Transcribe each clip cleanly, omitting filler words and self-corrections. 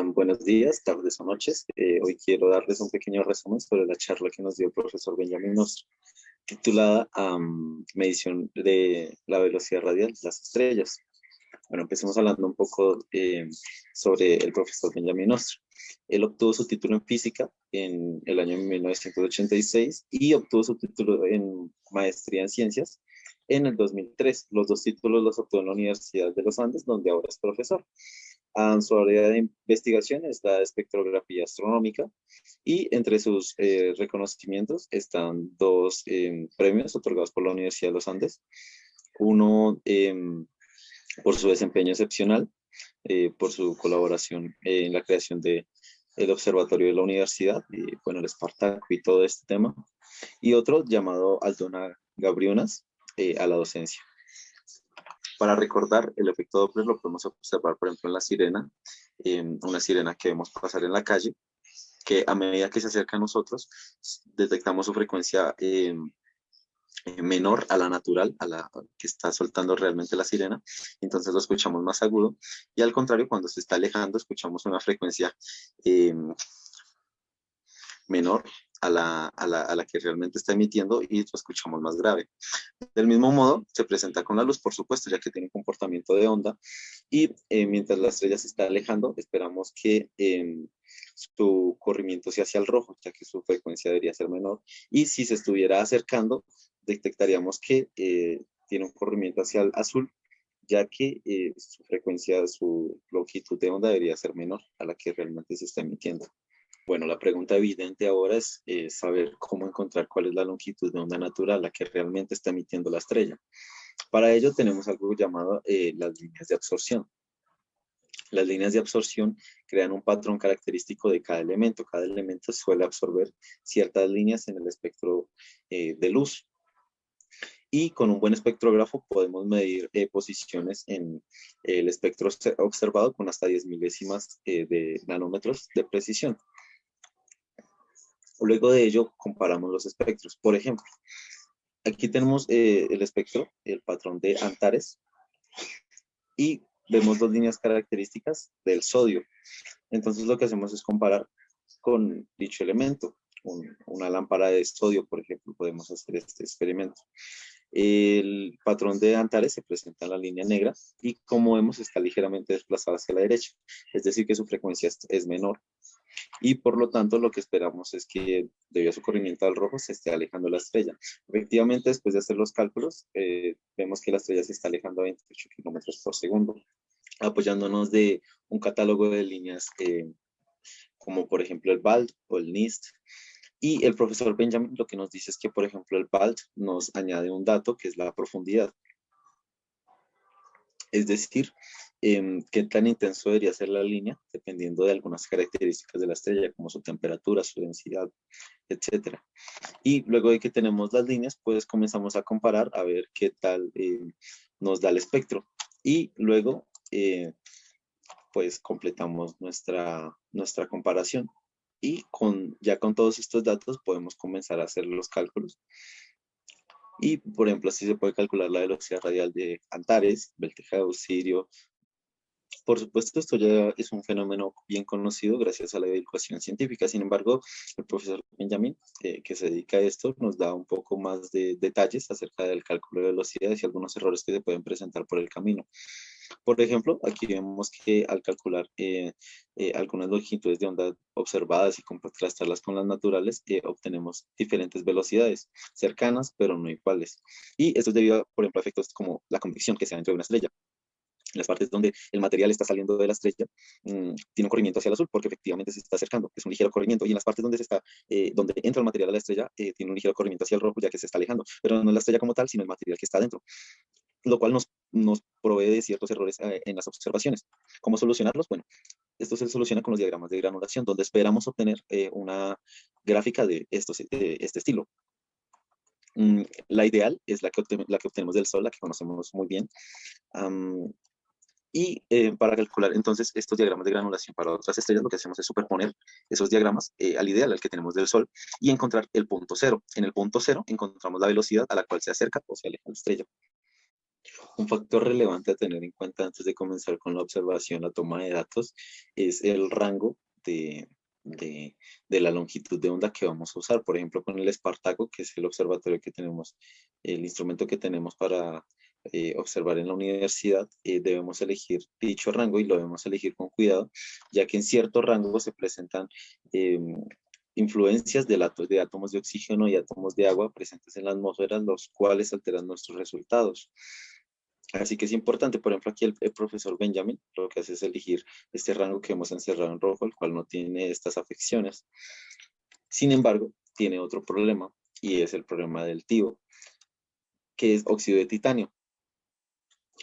Buenos días, tardes o noches. Hoy quiero darles un pequeño resumen sobre la charla que nos dio el profesor Benjamín Nostra, titulada Medición de la velocidad radial de las estrellas. Bueno, empecemos hablando un poco sobre el profesor Benjamín Nostra. Él obtuvo su título en física en el año 1986 y obtuvo su título en maestría en ciencias en el 2003. Los dos títulos los obtuvo en la Universidad de los Andes, donde ahora es profesor. Su área de investigación es la espectrografía astronómica y entre sus reconocimientos están dos premios otorgados por la Universidad de los Andes. Uno por su desempeño excepcional, por su colaboración en la creación del observatorio de la universidad, bueno, el Espartaco y todo este tema. Y otro llamado Aldona Gabrionas a la docencia. Para recordar, el efecto Doppler lo podemos observar, por ejemplo, en la sirena, una sirena que vemos pasar en la calle, que a medida que se acerca a nosotros, detectamos su frecuencia menor a la natural, a la que está soltando realmente la sirena, entonces lo escuchamos más agudo, y al contrario, cuando se está alejando, escuchamos una frecuencia menor a la que realmente está emitiendo y lo escuchamos más grave. Del mismo modo, se presenta con la luz, por supuesto, ya que tiene un comportamiento de onda, y mientras la estrella se está alejando, esperamos que su corrimiento sea hacia el rojo, ya que su frecuencia debería ser menor, y si se estuviera acercando, detectaríamos que tiene un corrimiento hacia el azul, ya que su frecuencia, su longitud de onda debería ser menor a la que realmente se está emitiendo. Bueno, la pregunta evidente ahora es saber cómo encontrar cuál es la longitud de onda natural, la que realmente está emitiendo la estrella. Para ello tenemos algo llamado las líneas de absorción. Las líneas de absorción crean un patrón característico de cada elemento. Cada elemento suele absorber ciertas líneas en el espectro de luz. Y con un buen espectrógrafo podemos medir posiciones en el espectro observado con hasta 10 milésimas de nanómetros de precisión. Luego de ello, comparamos los espectros. Por ejemplo, aquí tenemos el espectro, el patrón de Antares, y vemos dos líneas características del sodio. Entonces, lo que hacemos es comparar con dicho elemento. Una lámpara de sodio, por ejemplo, podemos hacer este experimento. El patrón de Antares se presenta en la línea negra y, como vemos, está ligeramente desplazado hacia la derecha. Es decir, que su frecuencia es menor. Y por lo tanto lo que esperamos es que debido a su corrimiento al rojo se esté alejando la estrella. Efectivamente, después de hacer los cálculos, vemos que la estrella se está alejando a 28 kilómetros por segundo, apoyándonos de un catálogo de líneas como por ejemplo el BALT o el NIST. Y el profesor Benjamin lo que nos dice es que, por ejemplo, el BALT nos añade un dato que es la profundidad. Es decir, qué tan intenso debería ser la línea, dependiendo de algunas características de la estrella, como su temperatura, su densidad, etc. Y luego de que tenemos las líneas, pues comenzamos a comparar a ver qué tal nos da el espectro. Y luego, pues completamos nuestra comparación. Y ya con todos estos datos podemos comenzar a hacer los cálculos. Y, por ejemplo, así se puede calcular la velocidad radial de Antares, Betelgeuse, Sirio. Por supuesto, esto ya es un fenómeno bien conocido gracias a la divulgación científica. Sin embargo, el profesor Benjamin, que se dedica a esto, nos da un poco más de detalles acerca del cálculo de velocidades y algunos errores que se pueden presentar por el camino. Por ejemplo, aquí vemos que al calcular algunas longitudes de onda observadas y contrastarlas con las naturales, obtenemos diferentes velocidades, cercanas pero no iguales. Y esto es debido a, por ejemplo, a efectos como la convección que se da dentro de una estrella. En las partes donde el material está saliendo de la estrella, tiene un corrimiento hacia el azul porque efectivamente se está acercando, es un ligero corrimiento, y en las partes donde entra el material a la estrella, tiene un ligero corrimiento hacia el rojo ya que se está alejando, pero no es la estrella como tal, sino el material que está dentro, lo cual nos provee de ciertos errores en las observaciones. ¿Cómo solucionarlos? Bueno, esto se soluciona con los diagramas de granulación, donde esperamos obtener una gráfica de este estilo. La ideal es la que obtenemos del Sol, la que conocemos muy bien. Y para calcular entonces estos diagramas de granulación para otras estrellas, lo que hacemos es superponer esos diagramas al ideal, al que tenemos del Sol, y encontrar el punto cero. En el punto cero encontramos la velocidad a la cual se acerca o se aleja la estrella. Un factor relevante a tener en cuenta antes de comenzar con la observación, la toma de datos, es el rango de, de la longitud de onda que vamos a usar. Por ejemplo, con el Espartaco, que es el observatorio que tenemos, el instrumento que tenemos para observar en la universidad, debemos elegir dicho rango y lo debemos elegir con cuidado, ya que en cierto rango se presentan influencias de átomos de oxígeno y átomos de agua presentes en la atmósfera, los cuales alteran nuestros resultados. Así que es importante, por ejemplo, aquí el profesor Benjamin lo que hace es elegir este rango que hemos encerrado en rojo, el cual no tiene estas afecciones. Sin embargo, tiene otro problema y es el problema del TIBO, que es óxido de titanio.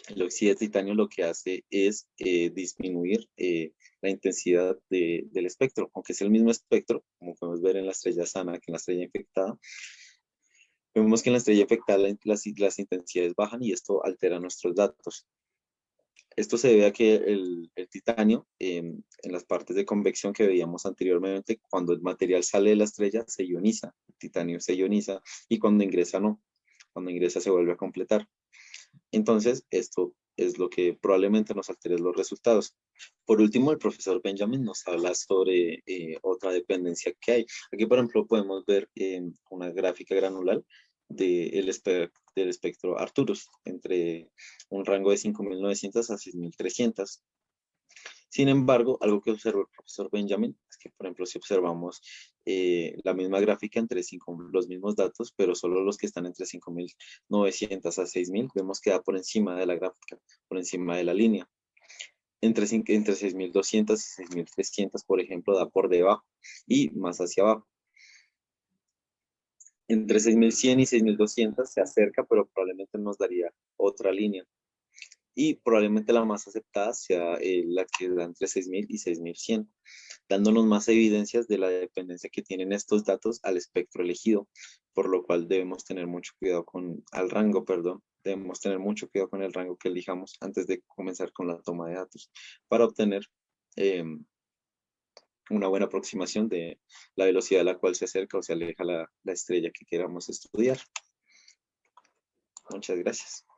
El óxido de titanio lo que hace es disminuir la intensidad del espectro, aunque es el mismo espectro, como podemos ver en la estrella sana que en la estrella infectada. Vemos que en la estrella infectada las intensidades bajan y esto altera nuestros datos. Esto se debe a que el titanio, en las partes de convección que veíamos anteriormente, cuando el material sale de la estrella, se ioniza. El titanio se ioniza y cuando ingresa no. Cuando ingresa se vuelve a completar. Entonces, esto es lo que probablemente nos altere los resultados. Por último, el profesor Benjamin nos habla sobre otra dependencia que hay. Aquí, por ejemplo, podemos ver una gráfica granular del espectro Arcturus entre un rango de 5.900 a 6.300. Sin embargo, algo que observó el profesor Benjamin es que, por ejemplo, si observamos la misma gráfica entre los mismos datos, pero solo los que están entre 5.900 a 6.000, vemos que da por encima de la gráfica, por encima de la línea. Entre 6.200 y 6.300, por ejemplo, da por debajo y más hacia abajo. Entre 6.100 y 6.200 se acerca, pero probablemente nos daría otra línea. Y probablemente la más aceptada sea la que da entre 6.000 y 6.100, dándonos más evidencias de la dependencia que tienen estos datos al espectro elegido, por lo cual debemos tener mucho cuidado al rango, perdón, debemos tener mucho cuidado con el rango que elijamos antes de comenzar con la toma de datos, para obtener eh, una buena aproximación de la velocidad a la cual se acerca o se aleja la estrella que queramos estudiar. Muchas gracias.